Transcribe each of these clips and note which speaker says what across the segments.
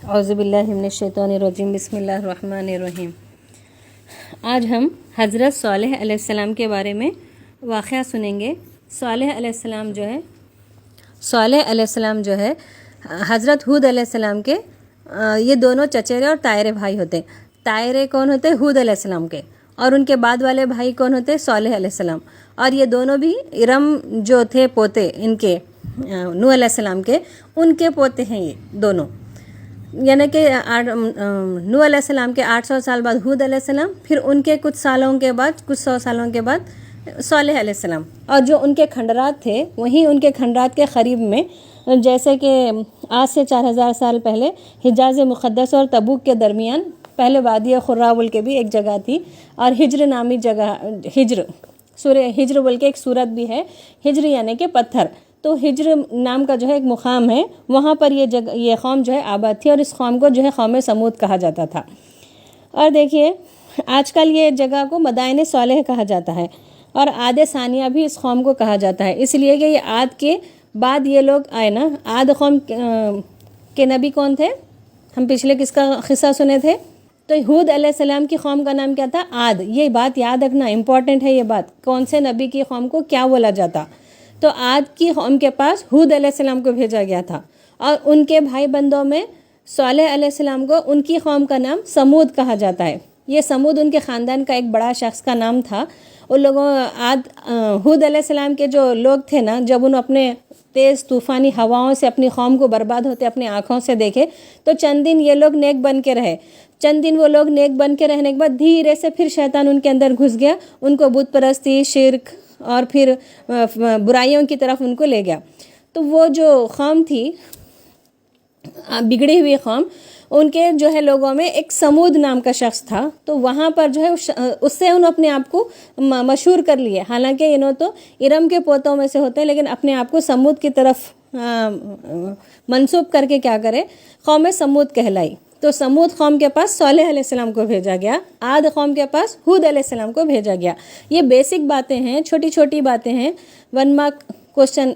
Speaker 1: اعوذ باللہ من الشیطان الرجیم، بسم اللہ الرحمن الرحیم۔ آج ہم حضرت صالح علیہ السلام کے بارے میں واقعہ سنیں گے۔ صالح علیہ السلام جو ہے حضرت ہود علیہ السلام کے یہ دونوں چچیرے اور تائرے بھائی ہوتے ہیں۔ تائرے کون ہوتے ہیں؟ ہود علیہ السلام کے، اور ان کے بعد والے بھائی کون ہوتے ہیں؟ صالح علیہ السلام۔ اور یہ دونوں بھی ارم جو تھے پوتے ان کے نوح علیہ السلام کے، ان کے پوتے ہیں یہ دونوں۔ یعنی کہ نوح علیہ السلام کے 800 سال بعد ہود علیہ السلام، پھر ان کے کچھ سو سالوں کے بعد صالح علیہ السلام۔ اور جو ان کے کھنڈرات تھے وہیں ان کے کھنڈرات کے قریب میں، جیسے کہ آج سے 4000 سال پہلے حجاز مقدس اور تبوک کے درمیان پہلے وادی خرا بول کے بھی ایک جگہ تھی، اور ہجر نامی جگہ، سورہ ہجر بول کے ایک سورت بھی ہے، ہجر یعنی کہ پتھر۔ تو ہجر نام کا جو ہے ایک مقام ہے، وہاں پر یہ قوم جو ہے آباد تھی، اور اس قوم کو جو ہے قوم سمود کہا جاتا تھا۔ اور دیکھیے آج کل یہ جگہ کو مدائن صالح کہا جاتا ہے، اور عاد ثانیہ بھی اس قوم کو کہا جاتا ہے، اس لیے کہ یہ عاد کے بعد یہ لوگ آئے نا۔ عاد قوم کے نبی کون تھے؟ ہم پچھلے کس کا قصہ سنے تھے؟ تو ہود علیہ السلام کی قوم کا نام کیا تھا؟ عاد۔ یہ بات یاد رکھنا امپورٹنٹ ہے، یہ بات کون سے نبی کی قوم کو کیا بولا جاتا۔ تو عاد کی قوم کے پاس ہود علیہ السلام کو بھیجا گیا تھا، اور ان کے بھائی بندوں میں صالح علیہ السلام کو ان کی قوم کا نام سمود کہا جاتا ہے۔ یہ سمود ان کے خاندان کا ایک بڑا شخص کا نام تھا۔ ان لوگوں ہود علیہ السلام کے جو لوگ تھے نا، جب انہوں اپنے تیز طوفانی ہواؤں سے اپنی قوم کو برباد ہوتے اپنی آنکھوں سے دیکھے، تو چند دن یہ لوگ نیک بن کے رہے۔ چند دن وہ لوگ نیک بن کے رہنے کے بعد دھیرے سے پھر شیطان ان کے اندر گھس گیا، ان کو بت پرستی، شرک اور پھر برائیوں کی طرف ان کو لے گیا۔ تو وہ جو قوم تھی، بگڑی ہوئی قوم، ان کے جو ہے لوگوں میں ایک سمود نام کا شخص تھا۔ تو وہاں پر جو ہے اس سے انہوں اپنے آپ کو مشہور کر لیے، حالانکہ انہوں تو ارم کے پوتوں میں سے ہوتے ہیں، لیکن اپنے آپ کو سمود کی طرف منسوب کر کے کیا کرے، قوم سمود کہلائی۔ تو سمود قوم کے پاس صالح علیہ السلام کو بھیجا گیا، عاد قوم کے پاس ہود علیہ السلام کو بھیجا گیا۔ یہ بیسک باتیں ہیں، چھوٹی چھوٹی باتیں ہیں، 1 مارک کوشچن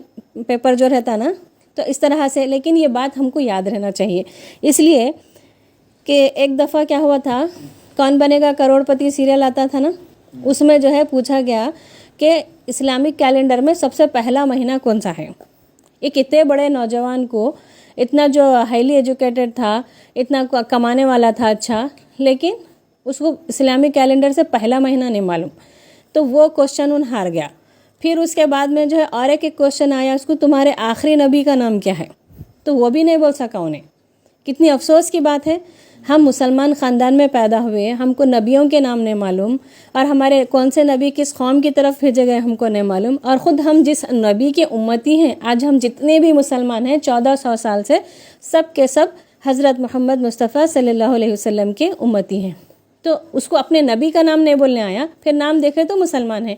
Speaker 1: پیپر جو رہتا نا، تو اس طرح سے، لیکن یہ بات ہم کو یاد رہنا چاہیے، اس لیے کہ ایک دفعہ کیا ہوا تھا، کون بنے گا کروڑ پتی سیریل آتا تھا نا، اس میں جو ہے پوچھا گیا کہ اسلامک کیلنڈر میں سب سے پہلا مہینہ کون سا ہے۔ ایک اتنے بڑے نوجوان کو، اتنا جو ہائیلی ایجوکیٹڈ تھا، اتنا کمانے والا تھا اچھا، لیکن اس کو اسلامک کیلنڈر سے پہلا مہینہ نہیں معلوم، تو وہ کوشچن ان ہار گیا۔ پھر اس کے بعد میں جو ہے اور ایک کوشچن آیا اس کو، تمہارے آخری نبی کا نام کیا ہے؟ تو وہ بھی نہیں بول سکا انہیں۔ کتنی افسوس کی بات ہے، ہم مسلمان خاندان میں پیدا ہوئے، ہم کو نبیوں کے نام نہیں معلوم، اور ہمارے کون سے نبی کس قوم کی طرف بھیجے گئے ہم کو نہیں معلوم، اور خود ہم جس نبی کے امتی ہیں، آج ہم جتنے بھی مسلمان ہیں 1400 سال سے، سب کے سب حضرت محمد مصطفیٰ صلی اللہ علیہ وسلم کے امتی ہیں۔ تو اس کو اپنے نبی کا نام نہیں بولنے آیا، پھر نام دیکھے تو مسلمان ہیں۔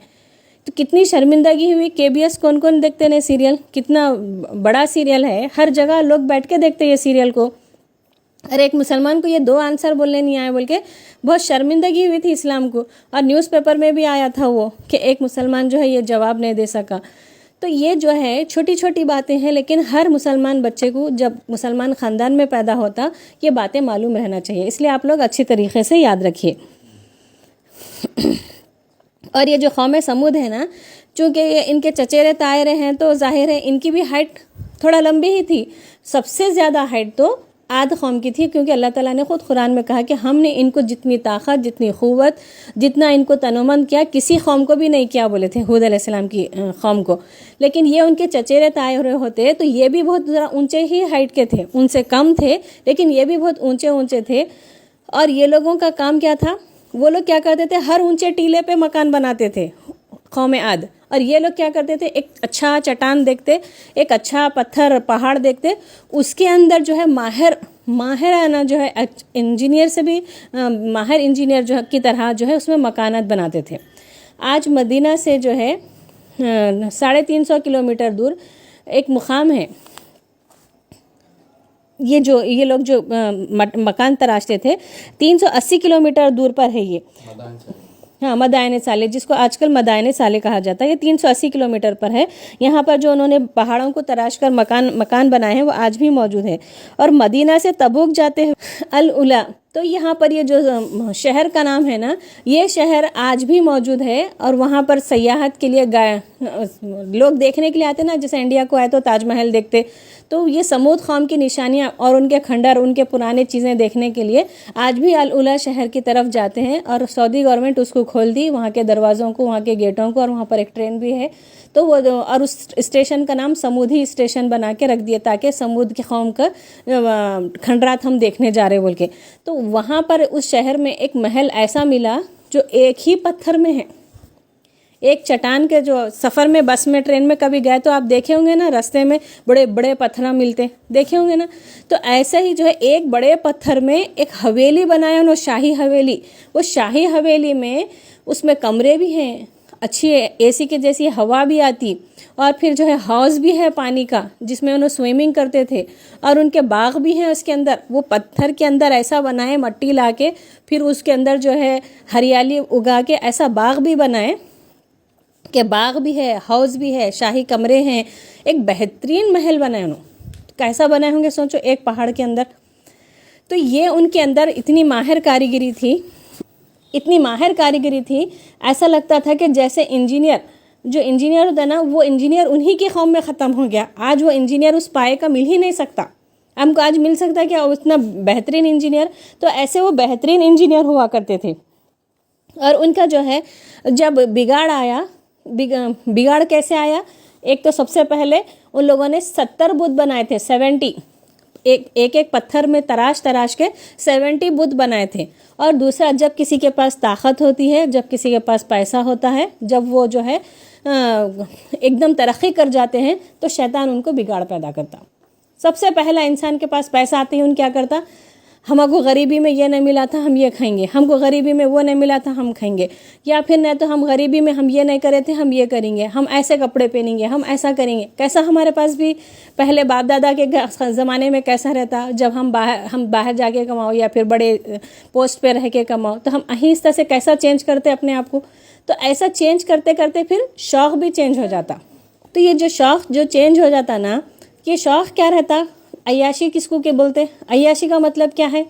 Speaker 1: تو کتنی شرمندگی ہوئی۔ KBS کون دیکھتے ہیں سیریل، کتنا بڑا سیریل ہے، ہر جگہ لوگ بیٹھ کے دیکھتے یہ سیریل کو، اور ایک مسلمان کو یہ 2 آنسر بولنے نہیں آئے بول کے بہت شرمندگی ہوئی تھی اسلام کو، اور نیوز پیپر میں بھی آیا تھا وہ کہ ایک مسلمان جو ہے یہ جواب نہیں دے سکا۔ تو یہ جو ہے چھوٹی چھوٹی باتیں ہیں، لیکن ہر مسلمان بچے کو جب مسلمان خاندان میں پیدا ہوتا یہ باتیں معلوم رہنا چاہیے، اس لیے آپ لوگ اچھی طریقے سے یاد رکھیے۔ اور یہ جو قوم سمود ہے نا، چونکہ یہ ان کے چچیرے تائرے ہیں، تو ظاہر ہے ان کی بھی ہائٹ تھوڑا لمبی ہی تھی۔ سب سے زیادہ ہائٹ تو عاد قوم کی تھی، کیونکہ اللہ تعالیٰ نے خود قرآن میں کہا کہ ہم نے ان کو جتنی طاقت، جتنی قوت، جتنا ان کو تنومند کیا، کسی قوم کو بھی نہیں کیا بولے تھے، ہود علیہ السلام کی قوم کو۔ لیکن یہ ان کے چچیرے تائرے ہوتے تو یہ بھی بہت ذرا اونچے ہی ہائٹ کے تھے، ان سے کم تھے، لیکن یہ بھی بہت اونچے تھے۔ اور یہ لوگوں کا کام کیا تھا، وہ لوگ کیا کرتے تھے، ہر اونچے ٹیلے پہ مکان بناتے تھے قوم عاد، اور یہ لوگ کیا کرتے تھے، ایک اچھا چٹان دیکھتے، ایک اچھا پتھر پہاڑ دیکھتے، اس کے اندر جو ہے ماہرانہ جو ہے انجینئر سے بھی ماہر انجینئر جو کی طرح جو ہے اس میں مکانات بناتے تھے۔ آج مدینہ سے جو ہے 350 کلومیٹر دور ایک مقام ہے، یہ لوگ جو مکان تراشتے تھے 380 کلومیٹر دور پر ہے یہ، ہاں مدائن صالح، جس کو آج کل مدائن صالح کہا جاتا ہے، یہ 380 کلومیٹر پر ہے۔ یہاں پر جو انہوں نے پہاڑوں کو تراش کر مکان بنائے ہیں وہ آج بھی موجود ہے۔ اور مدینہ سے تبوک جاتے ہیں الاولیٰ، تو یہاں پر یہ جو شہر کا نام ہے نا، یہ شہر آج بھی موجود ہے، اور وہاں پر سیاحت کے لیے لوگ دیکھنے کے لیے آتے نا، جیسے انڈیا کو آئے تو تاج محل دیکھتے، تو یہ سمود قوم کی نشانیاں اور ان کے کھنڈر، ان کے پرانے چیزیں دیکھنے کے لیے آج بھی الاولیٰ شہر کی طرف جاتے ہیں۔ اور سعودی گورنمنٹ اس کو کھول دی، وہاں کے دروازوں کو، وہاں کے گیٹوں کو، اور وہاں پر ایک ٹرین بھی ہے، تو وہ اور اس اسٹیشن کا نام سمودی اسٹیشن بنا کے رکھ دیا، تاکہ سمود کی قوم کا کھنڈرات ہم دیکھنے جا رہے بول کے۔ تو وہاں پر اس شہر میں ایک محل ایسا ملا جو ایک ہی پتھر میں ہے، ایک چٹان کے، جو سفر میں بس میں ٹرین میں کبھی گئے تو آپ دیکھے ہوں گے نا، رستے میں بڑے بڑے پتھر ملتے، دیکھے ہوں گے نا، تو ایسا ہی جو ہے ایک بڑے پتھر میں ایک حویلی بنایا انہوں، شاہی حویلی۔ وہ شاہی حویلی میں اس میں کمرے بھی ہیں، اچھی اے سی کے جیسی ہوا بھی آتی، اور پھر جو ہے ہاؤس بھی ہے پانی کا، جس میں انہوں سوئمنگ کرتے تھے، اور ان کے باغ بھی ہیں اس کے اندر۔ وہ پتھر کے اندر ایسا بنائے، مٹی لا کے، پھر اس کے اندر جو ہے ہریالی اگا کے ایسا باغ بھی بنائے کہ باغ بھی ہے، ہاؤس بھی ہے، شاہی کمرے ہیں، ایک بہترین محل بنائے انہوں۔ کیسا بنائے ہوں گے سوچو، ایک پہاڑ کے اندر۔ تو یہ ان کے اندر اتنی ماہر کاریگری تھی، اتنی ماہر کاریگری تھی، ایسا لگتا تھا کہ جیسے جو انجینئر ہوتا ہے نا، وہ انجینئر انہی کی قوم میں ختم ہو گیا، آج وہ انجینئر اس پائے کا مل ہی نہیں سکتا۔ ہم کو آج مل سکتا ہے کہ اتنا بہترین انجینئر، تو ایسے وہ بہترین انجینئر ہوا کرتے تھے۔ اور ان کا جو ہے جب بگاڑ آیا، بگاڑ کیسے آیا؟ ایک تو سب سے پہلے ان لوگوں نے 70 بت بنائے تھے، 70، ایک پتھر میں تراش کے 70 بت بنائے تھے۔ اور دوسرا، جب کسی کے پاس طاقت ہوتی ہے، جب کسی کے پاس پیسہ ہوتا ہے، جب وہ جو ہے ایک دم ترقی کر جاتے ہیں، تو شیطان ان کو بگاڑ پیدا کرتا۔ سب سے پہلا انسان کے پاس پیسہ آتے ہی ان کیا کرتا؟ ہم کو غریبی میں یہ نہیں ملا تھا، ہم یہ کھائیں گے، ہم کو غریبی میں وہ نہیں ملا تھا، ہم کھائیں گے، یا پھر نہیں تو ہم غریبی میں ہم یہ نہیں کرے تھے، ہم یہ کریں گے، ہم ایسے کپڑے پہنیں گے، ہم ایسا کریں گے۔ کیسا ہمارے پاس بھی پہلے باپ دادا کے زمانے میں کیسا رہتا، جب ہم باہر جا کے کماؤ یا پھر بڑے پوسٹ پہ رہ کے کماؤ، تو ہم آہستہ سے کیسا چینج کرتے اپنے آپ کو، تو ایسا چینج کرتے کرتے پھر شوق بھی چینج ہو جاتا۔ تو یہ جو شوق جو چینج ہو جاتا نا، یہ شوق کیا رہتا؟ عیاشی کس کو کے بولتے؟ عیاشی کا مطلب کیا ہے؟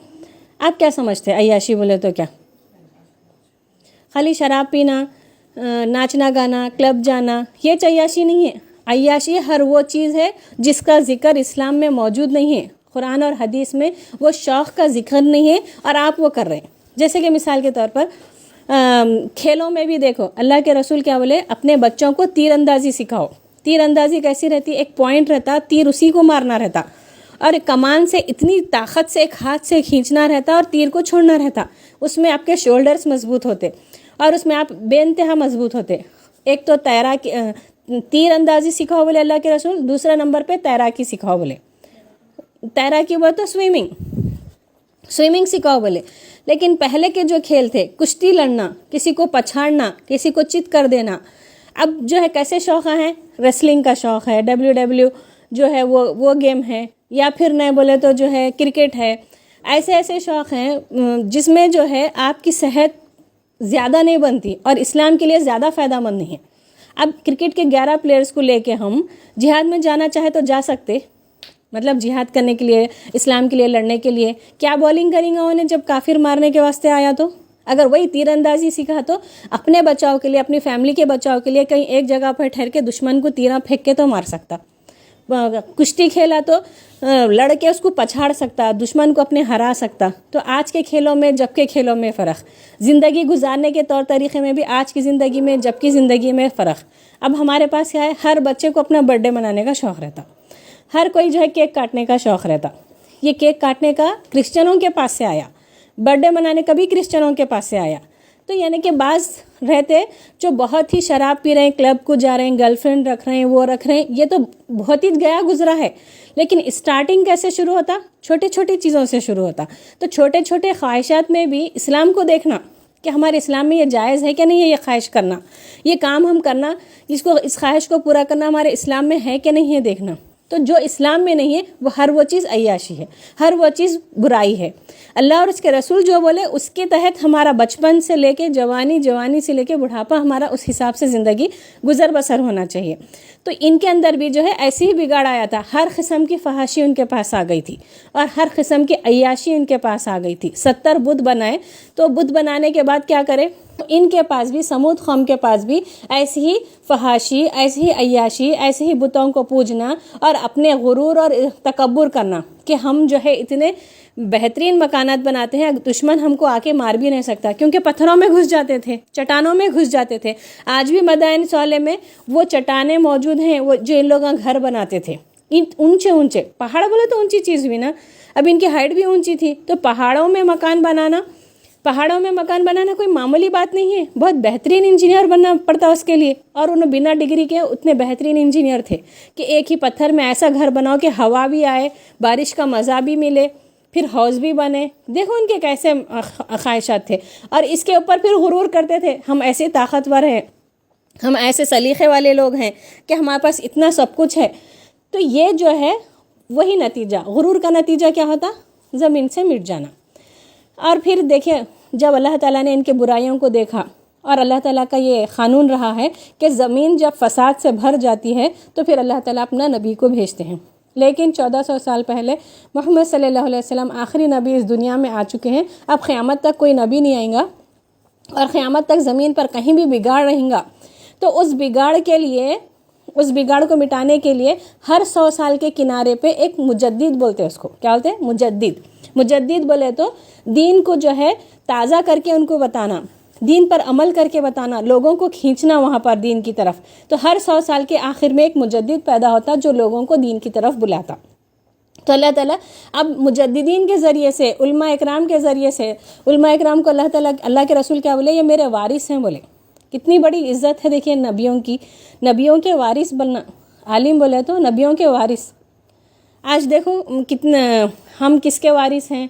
Speaker 1: آپ کیا سمجھتے ہیں عیاشی بولے تو؟ کیا خالی شراب پینا، ناچنا گانا، کلب جانا، یہ عیاشی نہیں ہے۔ عیاشی ہر وہ چیز ہے جس کا ذکر اسلام میں موجود نہیں ہے، قرآن اور حدیث میں وہ شوق کا ذکر نہیں ہے، اور آپ وہ کر رہے ہیں۔ جیسے کہ مثال کے طور پر کھیلوں میں بھی دیکھو، اللہ کے رسول کیا بولے؟ اپنے بچوں کو تیر اندازی سکھاؤ۔ تیر اندازی کیسی رہتی؟ ایک پوائنٹ رہتا، تیر اسی کو مارنا رہتا، اور کمان سے اتنی طاقت سے ایک ہاتھ سے کھینچنا رہتا اور تیر کو چھوڑنا رہتا۔ اس میں آپ کے شولڈرز مضبوط ہوتے، اور اس میں آپ بے انتہا مضبوط ہوتے۔ ایک تو تیر اندازی سکھاؤ بولے اللہ کے رسول، دوسرا نمبر پہ تیراکی سکھاؤ بولے۔ تیراکی بولے تو سوئمنگ سکھاؤ بولے۔ لیکن پہلے کے جو کھیل تھے، کشتی لڑنا، کسی کو پچھاڑنا، کسی کو چت کر دینا، اب جو ہے کیسے شوق ہیں؟ ریسلنگ کا شوق ہے، WW جو ہے وہ گیم ہے، یا پھر نہیں بولے تو جو ہے کرکٹ ہے۔ ایسے شوق ہیں جس میں جو ہے آپ کی صحت زیادہ نہیں بنتی اور اسلام کے لیے زیادہ فائدہ مند نہیں ہے۔ اب کرکٹ کے 11 پلیئرز کو لے کے ہم جہاد میں جانا چاہے تو جا سکتے، مطلب جہاد کرنے کے لیے، اسلام کے لیے لڑنے کے لیے۔ کیا بولنگ کریں گے انہیں جب کافر مارنے کے واسطے آیا تو؟ اگر وہی تیر اندازی سیکھا تو اپنے بچاؤ کے لیے، اپنی فیملی کے بچاؤ کے لیے کہیں ایک جگہ پر ٹھہر کے دشمن کو تیرا پھینک کے تو مار سکتا۔ کشتی کھیلا تو لڑ کے اس کو پچھاڑ سکتا، دشمن کو اپنے ہرا سکتا۔ تو آج کے کھیلوں میں جب کے کھیلوں میں فرق، زندگی گزارنے کے طور طریقے میں بھی آج کی زندگی میں جب کی زندگی میں فرق۔ اب ہمارے پاس کیا ہے؟ ہر بچے کو اپنا برتھ ڈے منانے کا شوق رہتا، ہر کوئی جو ہے کیک کاٹنے کا شوق رہتا۔ یہ کیک کاٹنے کا کرسچنوں کے پاس سے آیا، برتھ ڈے منانے کا بھی کرسچنوں کے پاس سے آیا۔ تو یعنی کہ بعض رہتے جو بہت ہی شراب پی رہے ہیں، کلب کو جا رہے ہیں، گرل فرینڈ رکھ رہے ہیں، وہ رکھ رہے ہیں، یہ تو بہت ہی گیا گزرا ہے۔ لیکن اسٹارٹنگ کیسے شروع ہوتا؟ چھوٹی چھوٹی چیزوں سے شروع ہوتا۔ تو چھوٹے چھوٹے خواہشات میں بھی اسلام کو دیکھنا کہ ہمارے اسلام میں یہ جائز ہے کہ نہیں ہے، یہ خواہش کرنا، یہ کام ہم کرنا، اس خواہش کو پورا کرنا ہمارے اسلام میں ہے کہ نہیں ہے دیکھنا۔ تو جو اسلام میں نہیں ہے وہ ہر وہ چیز عیاشی ہے، ہر وہ چیز برائی ہے۔ اللہ اور اس کے رسول جو بولے اس کے تحت ہمارا بچپن سے لے کے جوانی، جوانی سے لے کے بڑھاپا ہمارا اس حساب سے زندگی گزر بسر ہونا چاہیے۔ تو ان کے اندر بھی جو ہے ایسے ہی بگاڑ آیا تھا، ہر قسم کی فحاشی ان کے پاس آ گئی تھی اور ہر قسم کی عیاشی ان کے پاس آ گئی تھی۔ 70 بت بنائے، تو بت بنانے کے بعد کیا کرے، ان کے پاس بھی، سمود قوم کے پاس بھی ایسی ہی فحاشی، ایسی ہی عیاشی، ایسے ہی بتوں کو پوجنا اور اپنے غرور اور تکبر کرنا کہ ہم جو ہے اتنے بہترین مکانات بناتے ہیں، دشمن ہم کو آ کے مار بھی نہیں سکتا، کیونکہ پتھروں میں گھس جاتے تھے، چٹانوں میں گھس جاتے تھے۔ آج بھی مدائن صالح میں وہ چٹانیں موجود ہیں، وہ جو ان لوگوں گھر بناتے تھے، اونچے اونچے پہاڑ، بولے تو اونچی چیز بھی نا، اب ان کی ہائٹ بھی اونچی تھی، تو پہاڑوں میں مکان بنانا کوئی معمولی بات نہیں ہے، بہت بہترین انجینئر بننا پڑتا اس کے لیے، اور انہوں بنا ڈگری کے اتنے بہترین انجینئر تھے کہ ایک ہی پتھر میں ایسا گھر بناؤ کہ ہوا بھی آئے، بارش کا مزہ بھی ملے، پھر حوض بھی بنے۔ دیکھو ان کے کیسے خواہشات تھے، اور اس کے اوپر پھر غرور کرتے تھے، ہم ایسے طاقتور ہیں، ہم ایسے سلیقے والے لوگ ہیں کہ ہمارے پاس اتنا سب کچھ ہے۔ تو یہ جو ہے وہی نتیجہ، غرور کا نتیجہ کیا ہوتا، زمین سے مٹ جانا۔ اور پھر دیکھیں جب اللہ تعالیٰ نے ان کے برائیوں کو دیکھا، اور اللہ تعالیٰ کا یہ قانون رہا ہے کہ زمین جب فساد سے بھر جاتی ہے تو پھر اللہ تعالیٰ اپنا نبی کو بھیجتے ہیں۔ لیکن 1400 سال پہلے محمد صلی اللہ علیہ وسلم آخری نبی اس دنیا میں آ چکے ہیں، اب قیامت تک کوئی نبی نہیں آئے گا، اور قیامت تک زمین پر کہیں بھی بگاڑ رہیں گا۔ تو اس بگاڑ کو مٹانے کے لیے ہر 100 سال کے کنارے پہ ایک مجدد بولتے ہیں، اس کو کیا بولتے ہیں، مجدد بولے تو دین کو جو ہے تازہ کر کے ان کو بتانا، دین پر عمل کر کے بتانا، لوگوں کو کھینچنا وہاں پر دین کی طرف۔ تو ہر 100 سال کے آخر میں ایک مجدد پیدا ہوتا جو لوگوں کو دین کی طرف بلاتا۔ تو اللہ تعالیٰ اب مجددین کے ذریعے سے، علماء اکرام کے ذریعے سے، علماء اکرام کو اللہ تعالیٰ، اللہ کے رسول کیا بولے، یہ میرے وارث ہیں بولے۔ کتنی بڑی عزت ہے دیکھیے نبیوں کی، نبیوں کے وارث بننا، عالم بولے تو نبیوں کے وارث۔ آج دیکھو کتنا ہم کس کے وارث ہیں،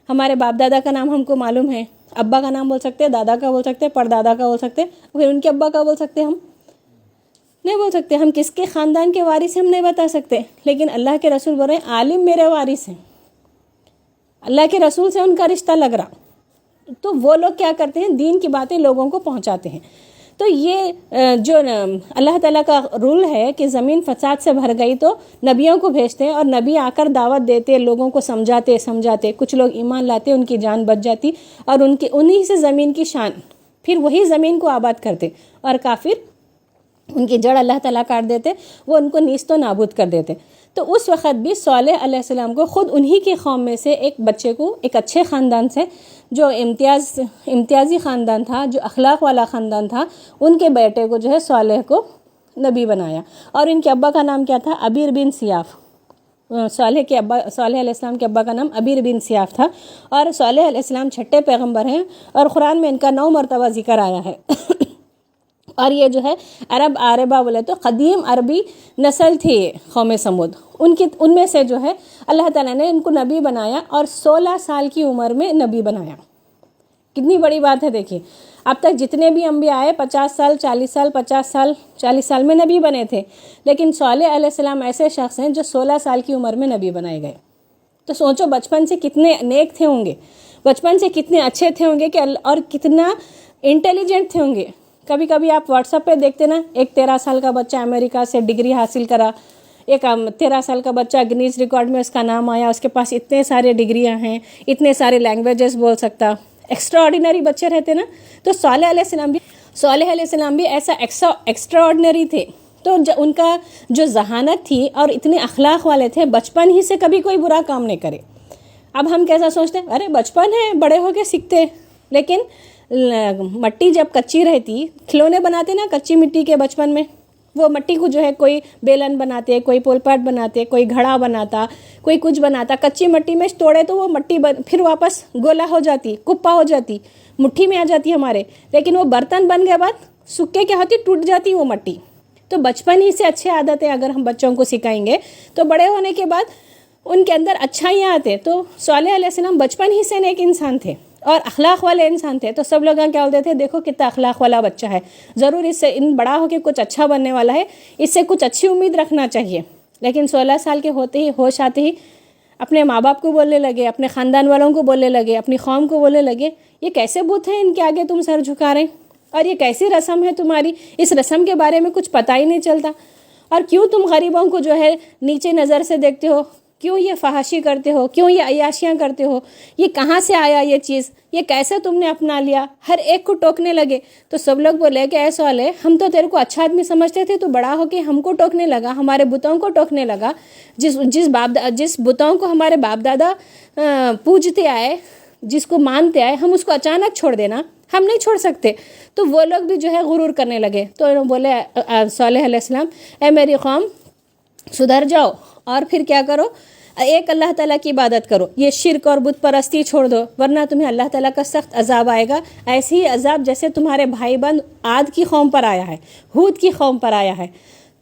Speaker 1: ہمارے باپ دادا کا نام ہم کو معلوم ہے، ابا کا نام بول سکتے ہیں، دادا کا بول سکتے ہیں، پردادا کا بول سکتے ہیں، پھر ان کے ابا کا بول سکتے ہیں، ہم نہیں بول سکتے، ہم کس کے خاندان کے وارث ہیں ہم نہیں بتا سکتے۔ لیکن اللہ کے رسول بول رہے ہیں عالم میرے وارث ہیں، اللہ کے رسول سے ان کا رشتہ لگ رہا۔ تو وہ لوگ کیا کرتے ہیں، دین کی باتیں لوگوں کو پہنچاتے ہیں۔ تو یہ جو اللہ تعالیٰ کا رول ہے کہ زمین فساد سے بھر گئی تو نبیوں کو بھیجتے ہیں، اور نبی آ کر دعوت دیتے، لوگوں کو سمجھاتے، کچھ لوگ ایمان لاتے، ان کی جان بچ جاتی، اور انہی سے زمین کی شان، پھر وہی زمین کو آباد کرتے، اور کافر ان کی جڑ اللہ تعالیٰ کاٹ دیتے، وہ ان کو نیست و نابود کر دیتے۔ تو اس وقت بھی صالح علیہ السلام کو خود انہی کی قوم میں سے ایک بچے کو، ایک اچھے خاندان سے، جو امتیازی خاندان تھا، جو اخلاق والا خاندان تھا، ان کے بیٹے کو جو ہے صالح کو نبی بنایا۔ اور ان کے ابا کا نام کیا تھا، ابیر بن سیاف۔ صالح علیہ السلام کے ابا کا نام ابیر بن سیاف تھا، اور صالح علیہ السلام چھٹے پیغمبر ہیں، اور قرآن میں ان کا 9 مرتبہ ذکر آیا ہے۔ اور یہ جو ہے عربہ بولے تو قدیم عربی نسل تھی قوم سمود، ان میں سے جو ہے اللہ تعالیٰ نے ان کو نبی بنایا، اور 16 سال کی عمر میں نبی بنایا۔ کتنی بڑی بات ہے دیکھیے، اب تک جتنے بھی انبیاء آئے 50 سال 40 سال 40 سال میں نبی بنے تھے، لیکن صالح علیہ السلام ایسے شخص ہیں جو 16 سال کی عمر میں نبی بنائے گئے۔ تو سوچو بچپن سے کتنے نیک تھے ہوں گے، بچپن سے کتنے اچھے تھے ہوں گے، اور کتنا انٹیلیجنٹ تھے ہوں گے۔ کبھی کبھی آپ واٹس ایپ پہ دیکھتے نا، ایک 13 سال کا بچہ امریکہ سے ڈگری حاصل کرا، ایک 13 سال کا بچہ گنیز ریکارڈ میں اس کا نام آیا، اس کے پاس اتنے سارے ڈگریاں ہیں، اتنے سارے لینگویجز بول سکتا، ایکسٹرا آرڈینری بچے رہتے نا۔ تو صالح علیہ السلام بھی ایسا ایکسٹرا آرڈینری تھے۔ تو ان کا جو ذہانت تھی اور اتنے اخلاق والے تھے، بچپن ہی سے کبھی کوئی برا کام نہیں کرے۔ اب ہم کیسا سوچتے ہیں، ارے بچپن ہے، بڑے ہو کے سیکھتے، لیکن مٹی جب کچی رہتی، کھلونے بناتے نا کچی مٹی کے بچپن میں، وہ مٹی کو جو ہے کوئی بیلن بناتے، کوئی پول پاٹ بناتے، کوئی گھڑا بناتا، کوئی کچھ بناتا، کچی مٹی میں توڑے تو وہ مٹی پھر واپس گولا ہو جاتی، کپا ہو جاتی، مٹھی میں آ جاتی ہمارے، لیکن وہ برتن بن گئے بعد سکے کیا ہوتی، ٹوٹ جاتی وہ مٹی۔ تو بچپن ہی سے اچھے عادتیں اگر ہم بچوں کو سکھائیں گے تو بڑے ہونے کے بعد ان کے اندر اچھائیاں آتے۔ تو صالح علیہ السلام بچپن ہی سے نیک انسان تھے اور اخلاق والے انسان تھے، تو سب لوگ کیا بولتے تھے، دیکھو کتنا اخلاق والا بچہ ہے، ضرور اس سے بڑا ہو کے کچھ اچھا بننے والا ہے، اس سے کچھ اچھی امید رکھنا چاہیے۔ لیکن 16 سال کے ہوتے ہی ہوش آتے ہی اپنے ماں باپ کو بولنے لگے، اپنے خاندان والوں کو بولنے لگے، اپنی قوم کو بولنے لگے یہ کیسے بت ہیں ان کے آگے تم سر جھکا رہے ہیں، اور یہ کیسی رسم ہے تمہاری، اس رسم کے بارے میں کچھ پتہ ہی نہیں چلتا، اور کیوں تم غریبوں کو جو ہے نیچے نظر سے دیکھتے ہو، کیوں یہ فحاشی کرتے ہو، کیوں یہ عیاشیاں کرتے ہو، یہ کہاں سے آیا یہ چیز، یہ کیسے تم نے اپنا لیا، ہر ایک کو ٹوکنے لگے۔ تو سب لوگ بولے کہ اے صالح ہم تو تیرے کو اچھا آدمی سمجھتے تھے، تو بڑا ہو کے ہم کو ٹوکنے لگا، ہمارے بتوں کو ٹوکنے لگا، جس بتوں کو ہمارے باپ دادا پوجتے آئے، جس کو مانتے آئے، ہم اس کو اچانک چھوڑ دینا، ہم نہیں چھوڑ سکتے۔ تو وہ لوگ بھی جو ہے غرور کرنے لگے۔ تو انہوں بولے صالح علیہ السلام اے میری قوم سدھر جاؤ، اور پھر کیا کرو، ایک اللہ تعالیٰ کی عبادت کرو، یہ شرک اور بت پرستی چھوڑ دو، ورنہ تمہیں اللہ تعالیٰ کا سخت عذاب آئے گا، ایسی ہی عذاب جیسے تمہارے بھائی بند عاد کی قوم پر آیا ہے، ہود کی قوم پر آیا ہے۔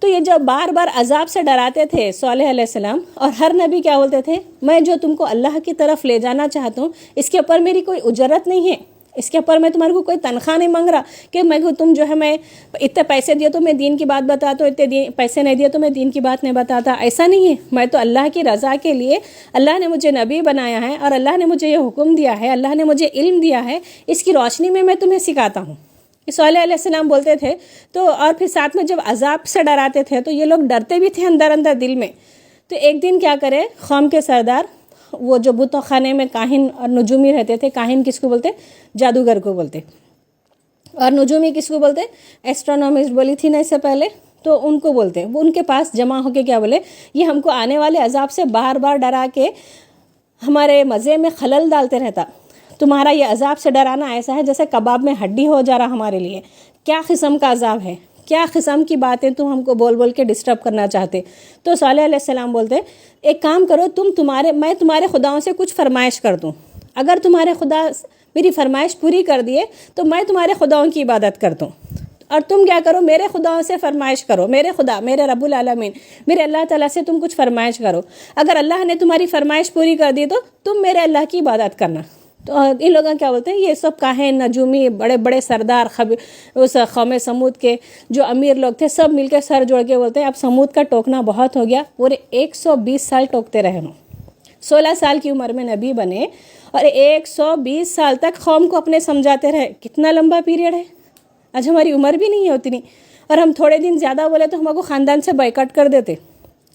Speaker 1: تو یہ جب بار بار عذاب سے ڈراتے تھے صالح علیہ السلام، اور ہر نبی کیا بولتے تھے، میں جو تم کو اللہ کی طرف لے جانا چاہتا ہوں اس کے اوپر میری کوئی اجرت نہیں ہے، اس کے اوپر میں تمہارے کو کوئی تنخواہ نہیں مانگ رہا کہ میں تم جو ہے میں اتنے پیسے دیے تو میں دین کی بات بتاتا ہوں، اتنے پیسے نہیں دیے تو میں دین کی بات نہیں بتاتا، ایسا نہیں ہے۔ میں تو اللہ کی رضا کے لیے، اللہ نے مجھے نبی بنایا ہے اور اللہ نے مجھے یہ حکم دیا ہے، اللہ نے مجھے علم دیا ہے، اس کی روشنی میں تمہیں سکھاتا ہوں۔ صالح علیہ السلام بولتے تھے تو، اور پھر ساتھ میں جب عذاب سے ڈراتے تھے تو یہ لوگ ڈرتے بھی تھے اندر اندر دل میں۔ تو ایک دن کیا کرے، قوم کے سردار، وہ جو بتوں خانے میں کاہن اور نجومی رہتے تھے، کاہن کس کو بولتے، جادوگر کو بولتے، اور نجومی کس کو بولتے، ایسٹرونومسٹ بولی تھی نا اس سے پہلے، تو ان کو بولتے۔ وہ ان کے پاس جمع ہو کے کیا بولے، یہ ہم کو آنے والے عذاب سے بار بار ڈرا کے ہمارے مزے میں خلل ڈالتے رہتا، تمہارا یہ عذاب سے ڈرانا ایسا ہے جیسے کباب میں ہڈی ہو جا رہا ہمارے لیے، کیا قسم کا عذاب ہے، کیا قسم کی باتیں تم ہم کو بول بول کے ڈسٹرب کرنا چاہتے۔ تو صالح علیہ السلام بولتے ایک کام کرو، میں تمہارے خداؤں سے کچھ فرمائش کر دوں، اگر تمہارے خدا میری فرمائش پوری کر دیے تو میں تمہارے خداؤں کی عبادت کرتا ہوں، اور تم کیا کرو، میرے خداؤں سے فرمائش کرو، میرے خدا، میرے رب العالمین، میرے اللہ تعالیٰ سے تم کچھ فرمائش کرو، اگر اللہ نے تمہاری فرمائش پوری کر دی تو تم میرے اللہ کی عبادت کرنا۔ تو ان لوگوں کیا بولتے ہیں، یہ سب کاہن نجومی بڑے بڑے سردار اس قوم سمود کے جو امیر لوگ تھے، سب مل کے سر جوڑ کے بولتے ہیں اب سمود کا ٹوکنا بہت ہو گیا، پورے 120 سال ٹوکتے رہے، 16 سال کی عمر میں نبی بنے اور 120 سال تک قوم کو اپنے سمجھاتے رہے، کتنا لمبا پیریڈ ہے۔ آج ہماری عمر بھی نہیں ہے اتنی، اور ہم تھوڑے دن زیادہ بولے تو ہم کو خاندان سے بائیکاٹ کر دیتے۔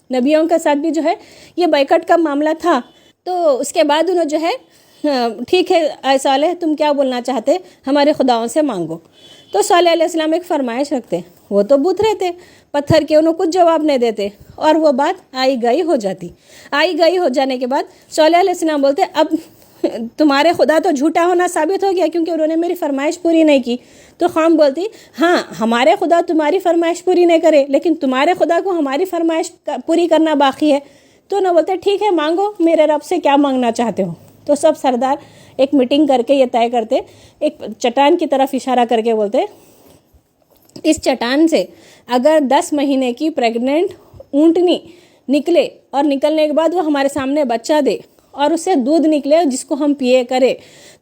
Speaker 1: نبیوں کے ساتھ بھی جو ہے یہ بائیکاٹ کا معاملہ تھا۔ تو اس کے بعد انہوں جو ہے ٹھیک ہے اے صالح تم کیا بولنا چاہتے، ہمارے خداؤں سے مانگو۔ تو صالح علیہ السلام ایک فرمائش رکھتے، وہ تو بت رہتے پتھر کے، انہوں کچھ جواب نہیں دیتے، اور وہ بات آئی گئی ہو جانے کے بعد صالح علیہ السلام بولتے اب تمہارے خدا تو جھوٹا ہونا ثابت ہو گیا کیونکہ انہوں نے میری فرمائش پوری نہیں کی۔ تو قوم بولتی ہاں ہمارے خدا تمہاری فرمائش پوری نہیں کرے، لیکن تمہارے خدا کو ہماری فرمائش پوری کرنا باقی ہے۔ تو نہ بولتے ٹھیک ہے مانگو، میرے رب سے کیا مانگنا چاہتے ہو۔ تو سب سردار ایک میٹنگ کر کے یہ طے کرتے، ایک چٹان کی طرف اشارہ کر کے بولتے اس چٹان سے اگر 10 مہینے کی پریگننٹ اونٹنی نکلے اور نکلنے کے بعد وہ ہمارے سامنے بچہ دے اور اس سے دودھ نکلے جس کو ہم پیے کرے،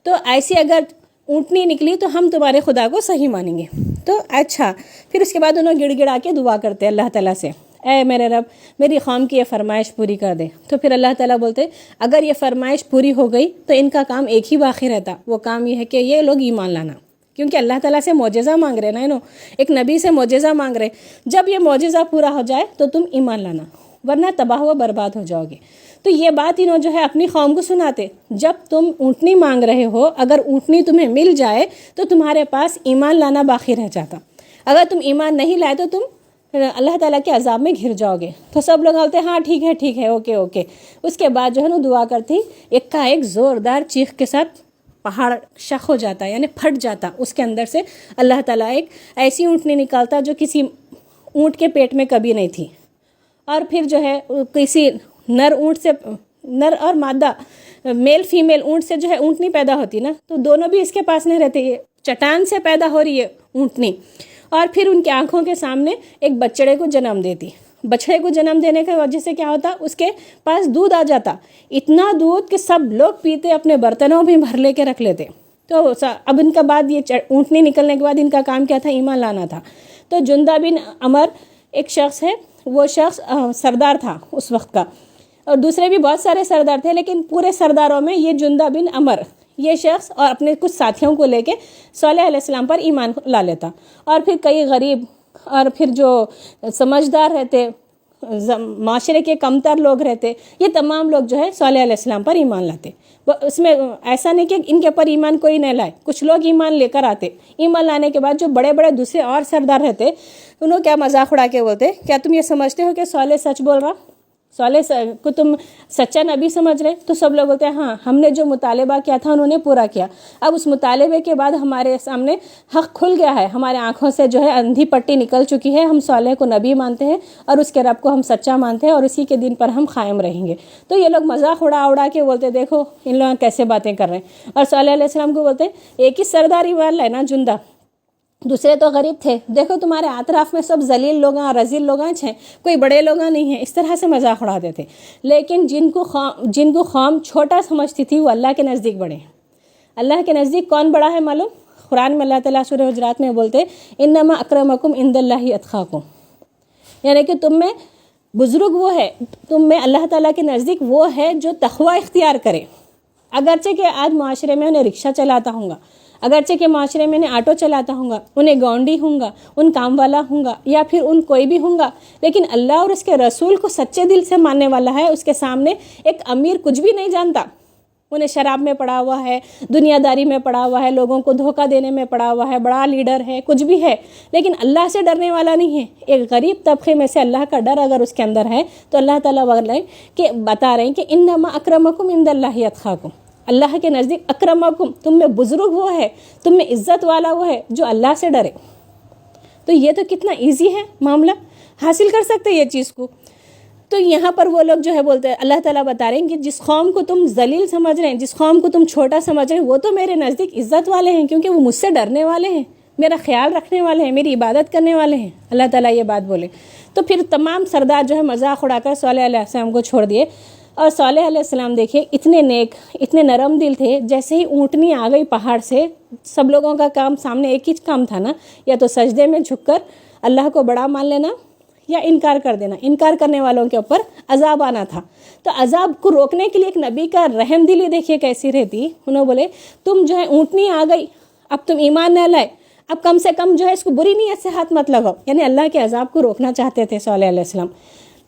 Speaker 1: تو ایسی اگر اونٹنی نکلی تو ہم تمہارے خدا کو صحیح مانیں گے۔ تو اچھا، پھر اس کے بعد انہوں گڑ گڑا کے دعا کرتے اللہ تعالیٰ سے، اے میرے رب میری قوم کی یہ فرمائش پوری کر دے۔ تو پھر اللہ تعالیٰ بولتے اگر یہ فرمائش پوری ہو گئی تو ان کا کام ایک ہی باقی رہتا، وہ کام یہ ہے کہ یہ لوگ ایمان لانا، کیونکہ اللہ تعالیٰ سے معجزہ مانگ رہے نا، انہوں ایک نبی سے معجزہ مانگ رہے، جب یہ معجزہ پورا ہو جائے تو تم ایمان لانا، ورنہ تباہ و برباد ہو جاؤ گے۔ تو یہ بات انہوں جو ہے اپنی قوم کو سناتے، جب تم اونٹنی مانگ رہے ہو، اگر اونٹنی تمہیں مل جائے تو تمہارے پاس ایمان لانا باقی رہ جاتا، اگر تم ایمان نہیں لائے تو تم اللہ تعالیٰ کے عذاب میں گھر جاؤ گے۔ تو سب لوگ بولتے ہاں ٹھیک ہے اوکے۔ اس کے بعد جو ہے نا دعا کرتی، ایک کا ایک زوردار چیخ کے ساتھ پہاڑ شق ہو جاتا، یعنی پھٹ جاتا، اس کے اندر سے اللہ تعالیٰ ایک ایسی اونٹنی نکالتا جو کسی اونٹ کے پیٹ میں کبھی نہیں تھی، اور پھر جو ہے کسی نر اونٹ سے، نر اور مادہ میل فیمیل اونٹ سے جو ہے اونٹنی پیدا ہوتی نا، تو دونوں بھی اس کے پاس نہیں رہتے، یہ چٹان سے پیدا ہو رہی ہے اونٹنی، اور پھر ان کی آنکھوں کے سامنے ایک بچڑے کو جنم دیتی۔ بچڑے کو جنم دینے کی وجہ سے کیا ہوتا، اس کے پاس دودھ آ جاتا، اتنا دودھ کہ سب لوگ پیتے، اپنے برتنوں بھی بھر لے کے رکھ لیتے۔ تو اب ان کا بعد یہ اونٹنی نکلنے کے بعد ان کا کام کیا تھا، ایمان لانا تھا۔ تو جندہ بن عمر ایک شخص ہے، وہ شخص سردار تھا اس وقت کا، اور دوسرے بھی بہت سارے سردار تھے، لیکن پورے سرداروں میں یہ جندہ بن عمر یہ شخص اور اپنے کچھ ساتھیوں کو لے کے صالح علیہ السلام پر ایمان لا لیتا، اور پھر کئی غریب اور پھر جو سمجھدار رہتے، معاشرے کے کمتر لوگ رہتے، یہ تمام لوگ جو ہے صالح علیہ السلام پر ایمان لاتے۔ اس میں ایسا نہیں کہ ان کے پر ایمان کوئی نہ لائے، کچھ لوگ ایمان لے کر آتے۔ ایمان لانے کے بعد جو بڑے بڑے دوسرے اور سردار رہتے، انہوں کیا مذاق اڑا کے بولتے، کیا تم یہ سمجھتے ہو کہ صالح سچ بول رہا، صالح کو تم سچا نبی سمجھ رہے؟ تو سب لوگ بولتے ہیں ہاں، ہم نے جو مطالبہ کیا تھا انہوں نے پورا کیا، اب اس مطالبے کے بعد ہمارے سامنے حق کھل گیا ہے، ہمارے آنکھوں سے جو ہے اندھی پٹی نکل چکی ہے، ہم صالح کو نبی مانتے ہیں اور اس کے رب کو ہم سچا مانتے ہیں، اور اسی کے دن پر ہم قائم رہیں گے۔ تو یہ لوگ مذاق اڑا کے بولتے دیکھو ان لوگ کیسے باتیں کر رہے ہیں، اور صالح علیہ السلام کو بولتے ایک ہی سردار ایمان لائے نا جندہ، دوسرے تو غریب تھے، دیکھو تمہارے اطراف میں سب ذلیل لوگ ہیں، رذیل لوگ ہیں، کوئی بڑے لوگ نہیں ہیں، اس طرح سے مذاق اڑاتے تھے۔ لیکن جن کو قوم چھوٹا سمجھتی تھی وہ اللہ کے نزدیک بڑے ہیں۔ اللہ کے نزدیک کون بڑا ہے معلوم؟ قرآن میں اللہ تعالیٰ سورہ حجرات میں بولتے انما اکرمکم عند اللہ اتقاکم، یعنی کہ تم میں بزرگ وہ ہے، تم میں اللہ تعالیٰ کے نزدیک وہ ہے جو تقوی اختیار کرے۔ اگرچہ کہ آج معاشرے میں انہیں رکشہ چلاتا ہوں گا، اگرچہ کہ معاشرے میں انہیں آٹو چلاتا ہوں گا، انہیں گونڈی ہوں گا، ان کام والا ہوں گا، یا پھر ان کوئی بھی ہوں گا، لیکن اللہ اور اس کے رسول کو سچے دل سے ماننے والا ہے، اس کے سامنے ایک امیر کچھ بھی نہیں جانتا، انہیں شراب میں پڑا ہوا ہے، دنیا داری میں پڑا ہوا ہے، لوگوں کو دھوکہ دینے میں پڑا ہوا ہے، بڑا لیڈر ہے، کچھ بھی ہے، لیکن اللہ سے ڈرنے والا نہیں ہے۔ ایک غریب طبقے میں سے اللہ کا ڈر اگر اس کے اندر ہے تو اللہ تعالیٰ بتا رہے ہیں کہ انما اکرمکم عند اللہ اتقاکم، اللہ کے نزدیک اکرمکم، تم میں بزرگ وہ ہے، تم میں عزت والا وہ ہے جو اللہ سے ڈرے۔ تو یہ تو کتنا ایزی ہے معاملہ، حاصل کر سکتے یہ چیز کو۔ تو یہاں پر وہ لوگ جو ہے بولتے ہیں، اللہ تعالیٰ بتا رہے ہیں کہ جس قوم کو تم ذلیل سمجھ رہے ہیں، جس قوم کو تم چھوٹا سمجھ رہے ہیں، وہ تو میرے نزدیک عزت والے ہیں، کیونکہ وہ مجھ سے ڈرنے والے ہیں، میرا خیال رکھنے والے ہیں، میری عبادت کرنے والے ہیں۔ اللہ تعالیٰ یہ بات بولے تو پھر تمام سردار جو ہے مذاق اڑا کر صالح علیہ السلام کو چھوڑ دیے، اور صالح علیہ السلام دیکھیے اتنے نیک، اتنے نرم دل تھے، جیسے ہی اونٹنی آ گئی پہاڑ سے، سب لوگوں کا کام سامنے ایک ہی کام تھا نا، یا تو سجدے میں جھک کر اللہ کو بڑا مان لینا یا انکار کر دینا۔ انکار کرنے والوں کے اوپر عذاب آنا تھا، تو عذاب کو روکنے کے لیے ایک نبی کا رحم دلی دیکھیے کیسی رہتی۔ انہوں بولے تم جو ہے اونٹنی آ گئی، اب تم ایمان نہ لائے، اب کم سے کم جو ہے اس کو بری نیت سے ہاتھ مت لگاؤ، یعنی اللہ کے عذاب کو روکنا چاہتے تھے صالح علیہ السلام۔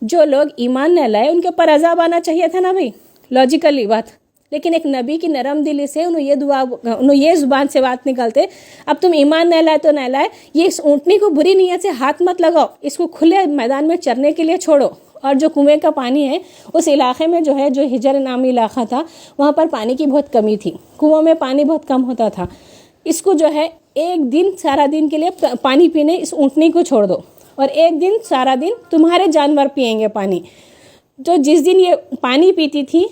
Speaker 1: جو لوگ ایمان نہ لائے ان کے اوپر عذاب آنا چاہیے تھا نا بھائی، لاجیکلی بات، لیکن ایک نبی کی نرم دلی سے انہوں یہ زبان سے بات نکالتے، اب تم ایمان نہ لائے تو نہ لائے، یہ اس اونٹنی کو بری نیت سے ہاتھ مت لگاؤ، اس کو کھلے میدان میں چرنے کے لیے چھوڑو۔ اور جو کنویں کا پانی ہے اس علاقے میں جو ہے، جو ہجر نامی علاقہ تھا، وہاں پر پانی کی بہت کمی تھی، کنووں میں پانی بہت کم ہوتا تھا، اس کو جو ہے ایک دن سارا دن کے لیے پانی پینے اس اونٹنی کو چھوڑ دو، اور ایک دن سارا دن تمہارے جانور پئیں گے پانی۔ تو جس دن یہ پانی پیتی تھی،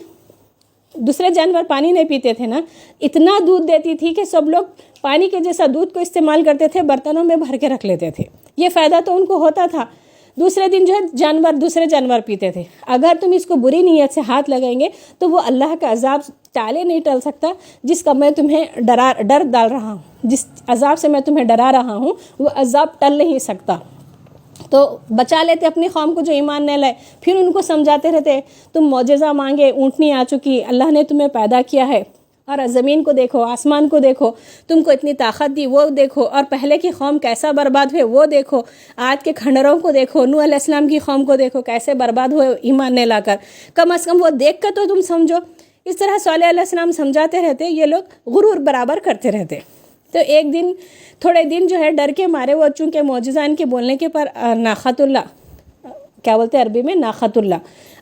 Speaker 1: دوسرے جانور پانی نہیں پیتے تھے نا، اتنا دودھ دیتی تھی کہ سب لوگ پانی کے جیسا دودھ کو استعمال کرتے تھے، برتنوں میں بھر کے رکھ لیتے تھے، یہ فائدہ تو ان کو ہوتا تھا۔ دوسرے دن جو ہے دوسرے جانور پیتے تھے۔ اگر تم اس کو بری نیت سے ہاتھ لگائیں گے تو وہ اللہ کا عذاب ٹالے نہیں ٹل سکتا، جس کا میں تمہیں ڈر ڈال رہا ہوں، جس عذاب سے میں تمہیں ڈرا رہا ہوں وہ عذاب ٹل نہیں سکتا۔ تو بچا لیتے اپنی قوم کو جو ایمان نہ لائے، پھر ان کو سمجھاتے رہتے تم معجزہ مانگے، اونٹنی آ چکی، اللہ نے تمہیں پیدا کیا ہے، اور زمین کو دیکھو، آسمان کو دیکھو، تم کو اتنی طاقت دی وہ دیکھو، اور پہلے کی قوم کیسا برباد ہوئے وہ دیکھو، آج کے کھنڈروں کو دیکھو، نوح علیہ السلام کی قوم کو دیکھو کیسے برباد ہوئے ایمان نہ لا کر، کم از کم وہ دیکھ کر تو تم سمجھو۔ اس طرح صالح علیہ السلام سمجھاتے رہتے، یہ لوگ غرور برابر کرتے رہتے۔ تو ایک دن تھوڑے دن جو ہے ڈر کے مارے، وہ چونکہ معجزہ ان کے بولنے کے پر ناقۃ اللہ، کیا بولتے ہیں عربی میں، ناقۃ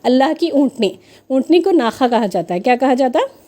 Speaker 1: اللہ کی اونٹنی کو ناقہ کہا جاتا ہے۔ کیا کہا جاتا ہے؟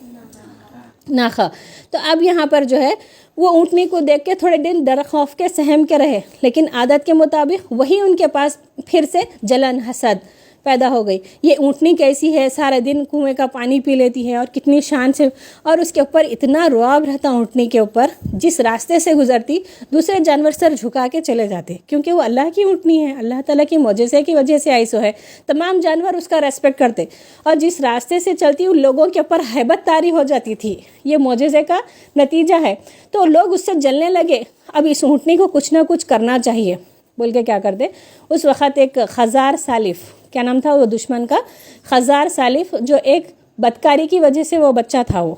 Speaker 1: ناقہ۔ تو اب یہاں پر جو ہے وہ اونٹنی کو دیکھ کے تھوڑے دن ڈر خوف کے سہم کے رہے، لیکن عادت کے مطابق وہی ان کے پاس پھر سے جلن، حسد پیدا ہو گئی۔ یہ اونٹنی کیسی ہے، سارے دن کنویں کا پانی پی لیتی ہے اور کتنی شان سے، اور اس کے اوپر اتنا رعب رہتا اونٹنی کے اوپر، جس راستے سے گزرتی دوسرے جانور سر جھکا کے چلے جاتے، کیونکہ وہ اللہ کی اونٹنی ہے، اللہ تعالیٰ کی معجزے کی وجہ سے آئی سو ہے، تمام جانور اس کا ریسپیکٹ کرتے، اور جس راستے سے چلتی ان لوگوں کے اوپر ہیبت طاری ہو جاتی تھی۔ یہ معجزے کا نتیجہ ہے۔ تو لوگ اس سے جلنے لگے، اب اس اونٹنی کو کچھ نہ کچھ کرنا چاہیے۔ بول کے کیا کرتے. اس وقت ایک خزار سالف, کیا نام تھا وہ دشمن کا, خزار سالف, جو ایک بدکاری کی وجہ سے وہ بچہ تھا, وہ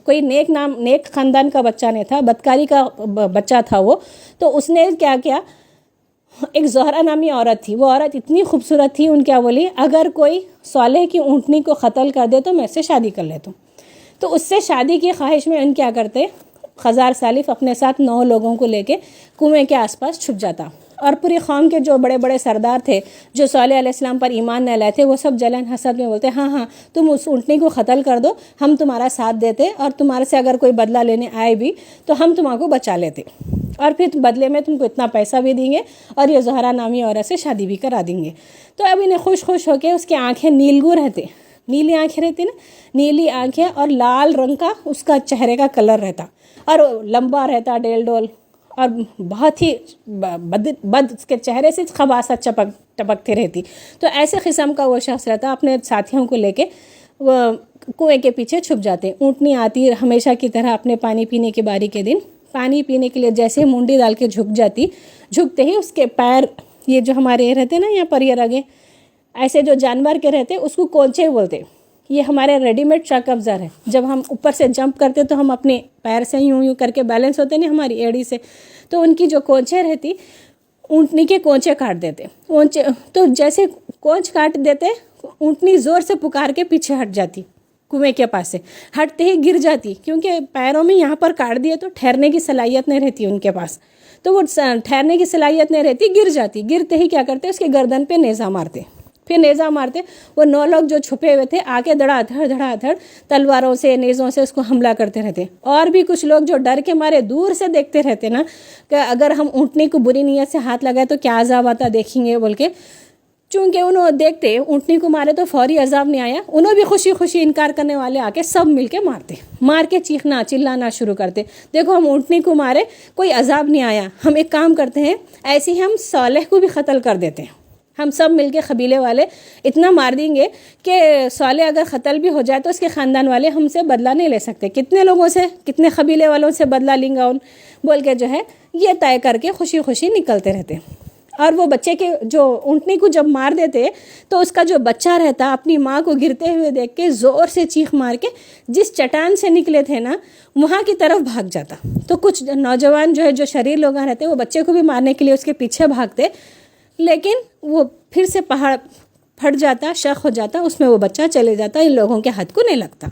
Speaker 1: کوئی نیک خاندان کا بچہ نہیں تھا, بدکاری کا بچہ تھا وہ. تو اس نے کیا کیا, ایک زہرہ نامی عورت تھی, وہ عورت اتنی خوبصورت تھی, ان کیا بولی, اگر کوئی صالح کی اونٹنی کو قتل کر دے تو میں اس سے شادی کر لیتا ہوں. تو اس سے شادی کی خواہش میں ان کیا کرتے, خزار سالف اپنے ساتھ 9 لوگوں کو لے کے کنویں کے آس پاس چھپ جاتا. اور پوری قوم کے جو بڑے بڑے سردار تھے جو صالح علیہ السلام پر ایمان نہ لائے تھے, وہ سب جلن حسد میں بولتے, ہاں تم اس اونٹنی کو قتل کر دو, ہم تمہارا ساتھ دیتے, اور تمہارے سے اگر کوئی بدلہ لینے آئے بھی تو ہم تمہارے کو بچا لیتے, اور پھر بدلے میں تم کو اتنا پیسہ بھی دیں گے, اور یہ زہرہ نامی عورت سے شادی بھی کرا دیں گے. تو اب انہیں خوش ہو کے, اس کی آنکھیں نیلگو رہتے, نیلی آنکھیں رہتی نا, نیلی آنکھیں, اور لال رنگ کا اس کا چہرے کا کلر رہتا, اور لمبا رہتا ڈیل ڈول, اور بہت ہی بد اس کے چہرے سے خباثت ٹپکتی رہتی. تو ایسے قسم کا وہ شخص رہتا, اپنے ساتھیوں کو لے کے وہ کنویں کے پیچھے چھپ جاتے. اونٹنی آتی ہمیشہ کی طرح اپنے پانی پینے کے باری کے دن, پانی پینے کے لیے جیسے منڈی ڈال کے جھک جاتی, جھکتے ہی اس کے پیر, یہ جو ہمارے رہتے نا یہاں پر یہ رگے ایسے جو جانور کے رہتے, اس کو کونچے بولتے. یہ ہمارے ریڈی میڈ شاک ابزر ہے, جب ہم اوپر سے جمپ کرتے تو ہم اپنے پیر سے یوں کر کے بیلنس ہوتے نہیں ہماری ایڑی سے, تو ان کی جو کونچے رہتی, اونٹنی کے کونچے کاٹ دیتے. تو جیسے کونچ کاٹ دیتے, اونٹنی زور سے پکار کے پیچھے ہٹ جاتی, کنویں کے پاس سے ہٹتے ہی گر جاتی, کیونکہ پیروں میں یہاں پر کاٹ دیے تو ٹھہرنے کی صلاحیت نہیں رہتی ان کے پاس, تو وہ ٹھہرنے کی صلاحیت نہیں رہتی, گر جاتی. گرتے ہی کیا کرتے, اس کے گردن پہ نیزہ مارتے, پھر نیزہ مارتے. وہ 9 لوگ جو چھپے ہوئے تھے آ کے دھڑا دھڑ تلواروں سے نیزوں سے اس کو حملہ کرتے رہتے. اور بھی کچھ لوگ جو ڈر کے مارے دور سے دیکھتے رہتے نا, کہ اگر ہم اونٹنی کو بری نیت سے ہاتھ لگائے تو کیا عذاب آتا دیکھیں گے بول کے. چونکہ انہوں دیکھتے اونٹنی کو مارے تو فوری عذاب نہیں آیا, انہوں بھی خوشی انکار کرنے والے آ کے سب مل کے مار کے چیخنا چلانا شروع کرتے, دیکھو ہم اونٹنی کو مارے کوئی عذاب نہیں آیا, ہم ایک کام کرتے ہیں, ایسے ہی ہم صالح کو بھی قتل کر دیتے ہیں. ہم سب مل کے قبیلے والے اتنا مار دیں گے کہ صالح اگر قتل بھی ہو جائے تو اس کے خاندان والے ہم سے بدلہ نہیں لے سکتے. کتنے لوگوں سے, کتنے قبیلے والوں سے بدلہ لیں گا بول کے جو ہے یہ طے کر کے خوشی نکلتے رہتے. اور وہ بچے کے جو اونٹنی کو جب مار دیتے تو اس کا جو بچہ رہتا اپنی ماں کو گرتے ہوئے دیکھ کے زور سے چیخ مار کے جس چٹان سے نکلے تھے نا وہاں کی طرف بھاگ جاتا. تو کچھ نوجوان جو ہے جو شریر لوگ رہتے وہ بچے کو بھی مارنے کے لیے اس کے پیچھے بھاگتے, لیکن وہ پھر سے پہاڑ پھٹ جاتا, شق ہو جاتا, اس میں وہ بچہ چلے جاتا, ان لوگوں کے ہاتھ کو نہیں لگتا,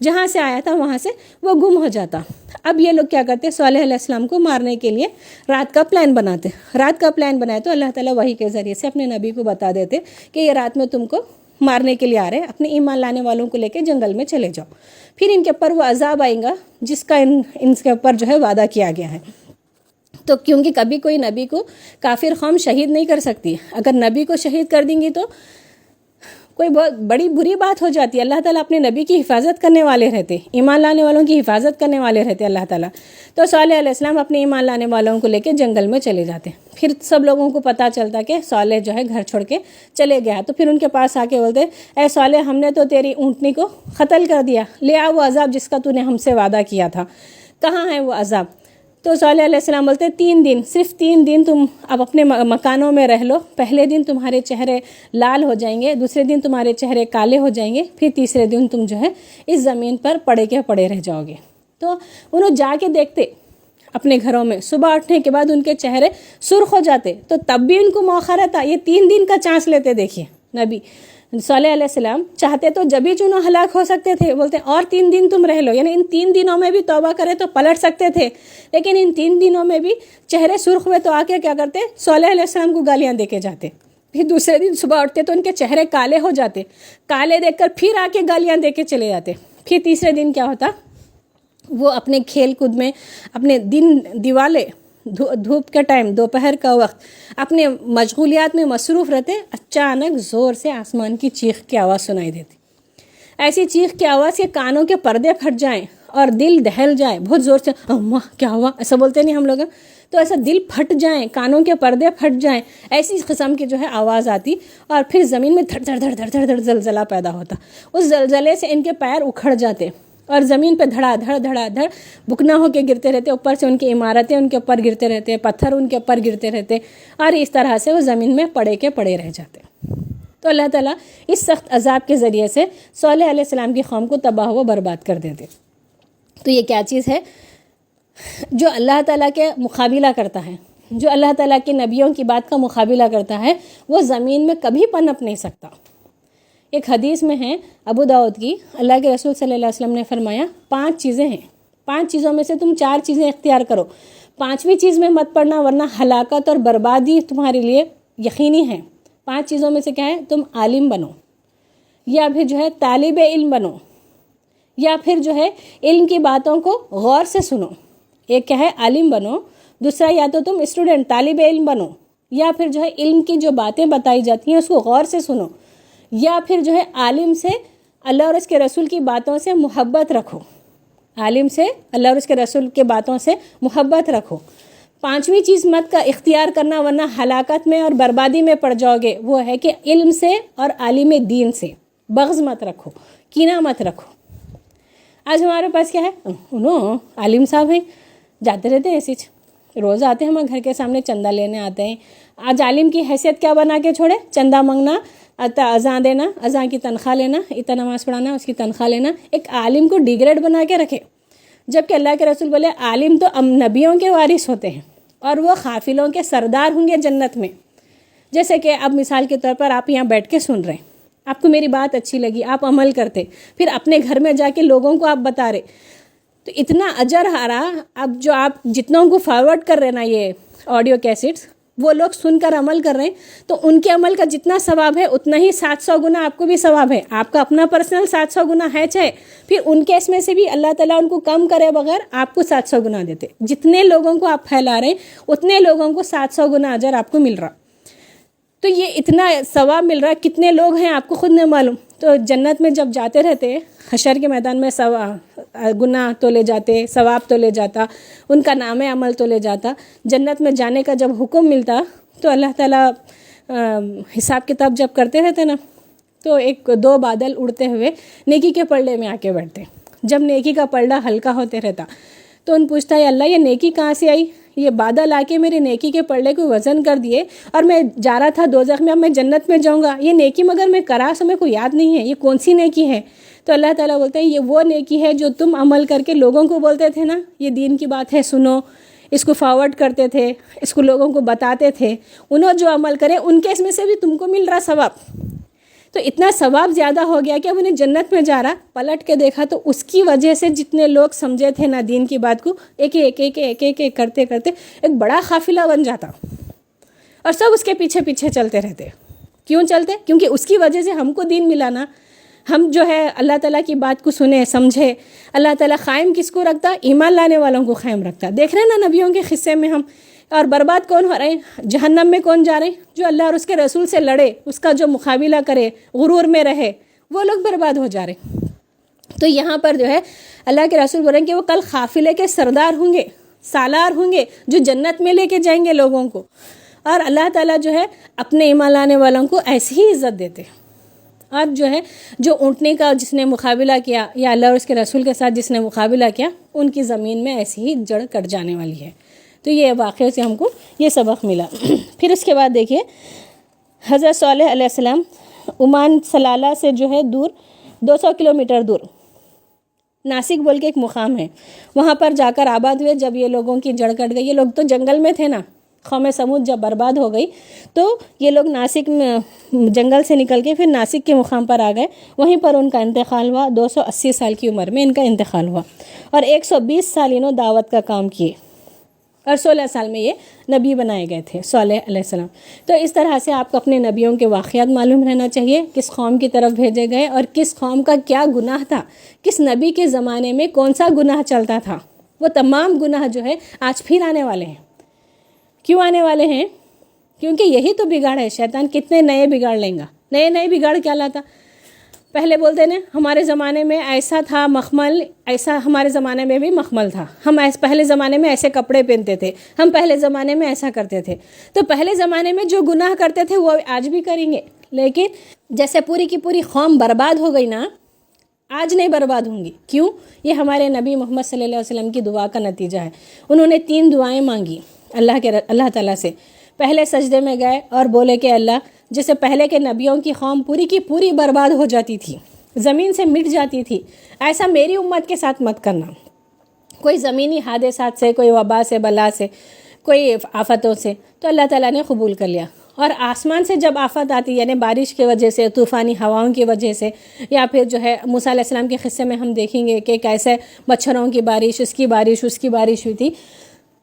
Speaker 1: جہاں سے آیا تھا وہاں سے وہ گم ہو جاتا. اب یہ لوگ کیا کرتے, صالح علیہ السلام کو مارنے کے لیے رات کا پلان بناتے. رات کا پلان بنائے تو اللہ تعالیٰ وحی کے ذریعے سے اپنے نبی کو بتا دیتے کہ یہ رات میں تم کو مارنے کے لیے آ رہے ہیں, اپنے ایمان لانے والوں کو لے کے جنگل میں چلے جاؤ, پھر ان کے اوپر وہ عذاب آئیں گا جس کا ان کے اوپر جو ہے وعدہ کیا گیا ہے. تو کیونکہ کبھی کوئی نبی کو کافر قوم شہید نہیں کر سکتی, اگر نبی کو شہید کر دیں گی تو کوئی بہت بڑی بری بات ہو جاتی ہے. اللہ تعالیٰ اپنے نبی کی حفاظت کرنے والے رہتے, ایمان لانے والوں کی حفاظت کرنے والے رہتے اللہ تعالیٰ. تو صالح علیہ السلام اپنے ایمان لانے والوں کو لے کے جنگل میں چلے جاتے. پھر سب لوگوں کو پتہ چلتا کہ صالح جو ہے گھر چھوڑ کے چلے گیا, تو پھر ان کے پاس آ کے بولتے, اے صالح ہم نے تو تیری اونٹنی کو قتل کر دیا, لے آ وہ عذاب جس کا تو نے ہم سے وعدہ کیا تھا, کہاں ہے وہ عذاب. تو صالح علیہ السلام بولتے 3 دن, صرف 3 دن تم اب اپنے مکانوں میں رہ لو. پہلے دن تمہارے چہرے لال ہو جائیں گے, دوسرے دن تمہارے چہرے کالے ہو جائیں گے, پھر تیسرے دن تم جو ہے اس زمین پر پڑے کے پڑے رہ جاؤ گے. تو انہوں جا کے دیکھتے اپنے گھروں میں, صبح اٹھنے کے بعد ان کے چہرے سرخ ہو جاتے, تو تب بھی ان کو موقع رہتا, یہ 3 دن کا چانس لیتے. دیکھیے نبی صالح علیہ السلام چاہتے تو جب ہی چنو ہلاک ہو سکتے تھے, بولتے اور 3 دن تم رہ لو, یعنی ان 3 دنوں میں بھی توبہ کرے تو پلٹ سکتے تھے, لیکن ان 3 دنوں میں بھی چہرے سرخ ہوئے تو آ کے کیا کرتے, صالح علیہ السلام کو گالیاں دے کے جاتے. پھر دوسرے دن صبح اٹھتے تو ان کے چہرے کالے ہو جاتے, کالے دیکھ کر پھر آ کے گالیاں دے کے چلے جاتے. پھر تیسرے دن کیا ہوتا, وہ اپنے کھیل کود میں اپنے دن دیوالے دھوپ کے ٹائم دوپہر کا وقت اپنے مشغولیات میں مصروف رہتے. اچانک زور سے آسمان کی چیخ کی آواز سنائی دیتی, ایسی چیخ کی آواز کے کانوں کے پردے پھٹ جائیں اور دل دہل جائے. بہت زور سے اماں کیا ہوا ایسا بولتے نہیں ہم لوگ, تو ایسا دل پھٹ جائیں, کانوں کے پردے پھٹ جائیں, ایسی قسم کی جو ہے آواز آتی, اور پھر زمین میں دھڑ دھڑ دھڑ دھڑ دھڑ دھڑ زلزلہ پیدا ہوتا. اس زلزلے سے ان کے پیر اکھڑ جاتے اور زمین پہ دھڑا دھڑ بکنا ہو کے گرتے رہتے، اوپر سے ان کی عمارتیں ان کے اوپر گرتے رہتے، پتھر ان کے اوپر گرتے رہتے، اور اس طرح سے وہ زمین میں پڑے رہ جاتے۔ تو اللہ تعالیٰ اس سخت عذاب کے ذریعے سے صالح علیہ السلام کی قوم کو تباہ و برباد کر دیتے۔ تو یہ کیا چیز ہے؟ جو اللہ تعالیٰ کے مقابلہ کرتا ہے، جو اللہ تعالیٰ کے نبیوں کی بات کا مقابلہ کرتا ہے، وہ زمین میں کبھی پنپ نہیں سکتا۔ ایک حدیث میں ہے ابو داؤد کی، اللہ کے رسول صلی اللہ علیہ وسلم نے فرمایا 5 چیزیں ہیں، 5 چیزوں میں سے تم 4 چیزیں اختیار کرو، 5ویں چیز میں مت پڑنا ورنہ ہلاکت اور بربادی تمہارے لیے یقینی ہے۔ 5 چیزوں میں سے کیا ہے؟ تم عالم بنو، یا پھر جو ہے طالب علم بنو، یا پھر جو ہے علم کی باتوں کو غور سے سنو۔ ایک کیا ہے؟ عالم بنو، دوسرا یا تو تم اسٹوڈنٹ طالب علم بنو، یا پھر جو ہے علم کی جو باتیں بتائی جاتی ہیں اس کو غور سے سنو، یا پھر جو ہے عالم سے اللہ اور اس کے رسول کی باتوں سے محبت رکھو، عالم سے اللہ اور اس کے رسول کے باتوں سے محبت رکھو۔ 5ویں چیز مت کا اختیار کرنا ورنہ ہلاکت میں اور بربادی میں پڑ جاؤ گے، وہ ہے کہ علم سے اور عالم دین سے بغض مت رکھو، کینہ مت رکھو۔ آج ہمارے پاس کیا ہے؟ عالم صاحب ہیں، جاتے رہتے ہیں ایسے روز آتے ہیں ہمارے گھر کے سامنے چندہ لینے آتے ہیں۔ آج عالم کی حیثیت کیا بنا کے چھوڑے؟ چندہ مانگنا، اذان دینا، اذان کی تنخواہ لینا، اتنا نماز پڑھانا، اس کی تنخواہ لینا۔ ایک عالم کو ڈیگریڈ بنا کے رکھے، جبکہ اللہ کے رسول بولے عالم تو نبیوں کے وارث ہوتے ہیں اور وہ قافلوں کے سردار ہوں گے جنت میں۔ جیسے کہ اب مثال کے طور پر آپ یہاں بیٹھ کے سن رہے ہیں، آپ کو میری بات اچھی لگی، آپ عمل کرتے، پھر اپنے گھر میں جا کے لوگوں کو آپ بتا رہے، تو اتنا اجر آ رہا۔ اب جو آپ جتنوں کو فارورڈ کر رہے نا یہ آڈیو کیسٹس، وہ لوگ سن کر عمل کر رہے ہیں، تو ان کے عمل کا جتنا ثواب ہے اتنا ہی 700 گنا آپ کو بھی ثواب ہے۔ آپ کا اپنا پرسنل 700 گنا ہے چاہے، پھر ان کے اس میں سے بھی اللہ تعالیٰ ان کو کم کرے بغیر آپ کو 700 گنا دیتے۔ جتنے لوگوں کو آپ پھیلا رہے ہیں اتنے لوگوں کو 700 گنا اجر آپ کو مل رہا۔ تو یہ اتنا ثواب مل رہا، کتنے لوگ ہیں آپ کو خود نہیں معلوم۔ تو جنت میں جب جاتے رہتے، حشر کے میدان میں گناہ تو لے جاتے، ثواب تو لے جاتا، ان کا نام عمل تو لے جاتا۔ جنت میں جانے کا جب حکم ملتا تو اللہ تعالیٰ حساب کتاب جب کرتے رہتے نا، تو 2 بادل اڑتے ہوئے نیکی کے پلڑے میں آ کے بیٹھتے۔ جب نیکی کا پلڑا ہلکا ہوتے رہتا تو ان پوچھتا ہے اللہ یہ نیکی کہاں سے آئی؟ یہ بادل آ کے میرے نیکی کے پلڑے کو وزن کر دیے، اور میں جا رہا تھا دوزخ میں، اب میں جنت میں جاؤں گا، یہ نیکی مگر میں کرا سو میرے کو یاد نہیں ہے، یہ کون سی نیکی ہے؟ تو اللہ تعالیٰ بولتا ہے یہ وہ نیکی ہے جو تم عمل کر کے لوگوں کو بولتے تھے نا، یہ دین کی بات ہے سنو، اس کو فارورڈ کرتے تھے، اس کو لوگوں کو بتاتے تھے، انہوں جو عمل کرے ان کے اس میں سے بھی تم کو مل رہا ثواب۔ تو اتنا ثواب زیادہ ہو گیا کہ اب انہیں جنت میں جا رہا، پلٹ کے دیکھا تو اس کی وجہ سے جتنے لوگ سمجھے تھے نا دین کی بات کو، ایک کرتے کرتے ایک بڑا قافلہ بن جاتا، اور سب اس کے پیچھے پیچھے چلتے رہتے۔ کیوں چلتے؟ کیونکہ اس کی وجہ سے ہم کو دین ملا نا۔ ہم جو ہے اللہ تعالیٰ کی بات کو سنے سمجھے۔ اللہ تعالیٰ قائم کس کو رکھتا؟ ایمان لانے والوں کو قائم رکھتا۔ دیکھ رہے ہیں نا نبیوں کے قصے میں ہم، اور برباد کون ہو رہے ہیں؟ جہنم میں کون جا رہے ہیں؟ جو اللہ اور اس کے رسول سے لڑے، اس کا جو مقابلہ کرے، غرور میں رہے، وہ لوگ برباد ہو جا رہے ہیں۔ تو یہاں پر جو ہے اللہ کے رسول بول رہے ہیں کہ وہ کل قافلے کے سردار ہوں گے، سالار ہوں گے، جو جنت میں لے کے جائیں گے لوگوں کو۔ اور اللہ تعالیٰ جو ہے اپنے ایمان لانے والوں کو ایسی ہی عزت دیتے۔ اور جو ہے جو اونٹنے کا جس نے مقابلہ کیا، یا اللہ اور اس کے رسول کے ساتھ جس نے مقابلہ کیا، ان کی زمین میں ایسی ہی جڑ کٹ جانے والی ہے۔ تو یہ واقعے سے ہم کو یہ سبق ملا۔ پھر اس کے بعد دیکھیے حضرت صالح علیہ السلام عمان سلالہ سے جو ہے دور 200 کلومیٹر دور ناسک بول کے ایک مقام ہے، وہاں پر جا کر آباد ہوئے۔ جب یہ لوگوں کی جڑ کٹ گئی، یہ لوگ تو جنگل میں تھے نا، قوم سمود جب برباد ہو گئی تو یہ لوگ ناسک میں جنگل سے نکل کے پھر ناسک کے مقام پر آ گئے۔ وہیں پر ان کا انتقال ہوا، 280 سال کی عمر میں ان کا انتقال ہوا، اور 120 سال انہوں دعوت کا کام کیے، اور 16 سال میں یہ نبی بنائے گئے تھے صالح علیہ السلام۔ تو اس طرح سے آپ کو اپنے نبیوں کے واقعات معلوم رہنا چاہیے، کس قوم کی طرف بھیجے گئے اور کس قوم کا کیا گناہ تھا، کس نبی کے زمانے میں کون سا گناہ چلتا تھا۔ وہ تمام گناہ جو ہے آج پھر آنے والے ہیں۔ کیوں آنے والے ہیں؟ کیونکہ یہی تو بگاڑ ہے۔ شیطان کتنے نئے بگاڑ لیں گا، نئے بگاڑ کیا لاتا؟ پہلے بولتے نا ہمارے زمانے میں ایسا تھا مخمل، ایسا ہمارے زمانے میں بھی مخمل تھا، ہم پہلے زمانے میں ایسے کپڑے پہنتے تھے، ہم پہلے زمانے میں ایسا کرتے تھے۔ تو پہلے زمانے میں جو گناہ کرتے تھے وہ آج بھی کریں گے، لیکن جیسے پوری کی پوری قوم برباد ہو گئی نا، آج نہیں برباد ہوں گی. کیوں؟ یہ ہمارے نبی محمد صلی اللہ علیہ وسلم کی دعا کا نتیجہ ہے. انہوں نے 3 دعائیں مانگی اللہ تعالیٰ سے. پہلے سجدے میں گئے اور بولے کہ اللہ، جیسے پہلے کے نبیوں کی قوم پوری کی پوری برباد ہو جاتی تھی، زمین سے مٹ جاتی تھی، ایسا میری امت کے ساتھ مت کرنا. کوئی زمینی حادثات سے، کوئی وبا سے، بلا سے، کوئی آفتوں سے. تو اللہ تعالیٰ نے قبول کر لیا. اور آسمان سے جب آفت آتی، یعنی بارش کی وجہ سے، طوفانی ہواؤں کی وجہ سے، یا پھر جو ہے موسیٰ علیہ السلام کے قصے میں ہم دیکھیں گے کہ کیسے مچھروں کی بارش، اس کی بارش ہوئی تھی.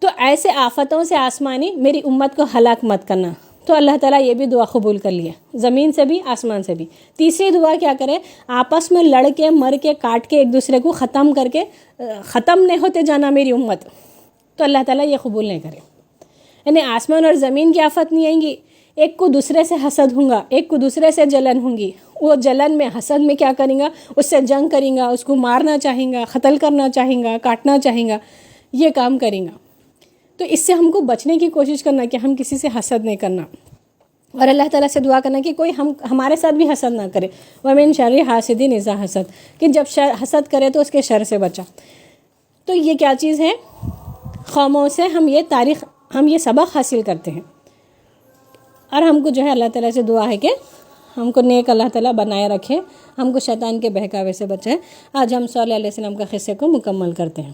Speaker 1: تو ایسے آفتوں سے آسمانی میری امت کو ہلاک مت کرنا. تو اللہ تعالیٰ یہ بھی دعا قبول کر لیا، زمین سے بھی، آسمان سے بھی. تیسری دعا کیا کرے؟ آپس میں لڑ کے، مر کے، کاٹ کے، ایک دوسرے کو ختم کر کے، ختم نہیں ہوتے جانا میری امت. تو اللہ تعالیٰ یہ قبول نہیں کرے. یعنی آسمان اور زمین کی آفت نہیں آئیں گی، ایک کو دوسرے سے حسد ہوں گا، ایک کو دوسرے سے جلن ہوں گی. وہ جلن میں، حسد میں کیا کریں گا؟ اس سے جنگ کریں گا، اس کو مارنا چاہیں گا، قتل کرنا چاہیں گا، کاٹنا چاہیں گا، یہ کام کریں گا. تو اس سے ہم کو بچنے کی کوشش کرنا کہ ہم کسی سے حسد نہیں کرنا، اور اللہ تعالیٰ سے دعا کرنا کہ کوئی ہمارے ساتھ بھی حسد نہ کرے. وَمِن شَرِّ حَاسِدٍ إِذَا حَسَدَ، کہ جب حسد کرے تو اس کے شر سے بچا. تو یہ کیا چیز ہے؟ قوموں سے ہم یہ سبق حاصل کرتے ہیں. اور ہم کو جو ہے اللہ تعالیٰ سے دعا ہے کہ ہم کو نیک اللہ تعالیٰ بنائے رکھے، ہم کو شیطان کے بہکاوے سے بچائے. آج ہم صلی اللہ علیہ وسلم کا قصے کو مکمل کرتے ہیں.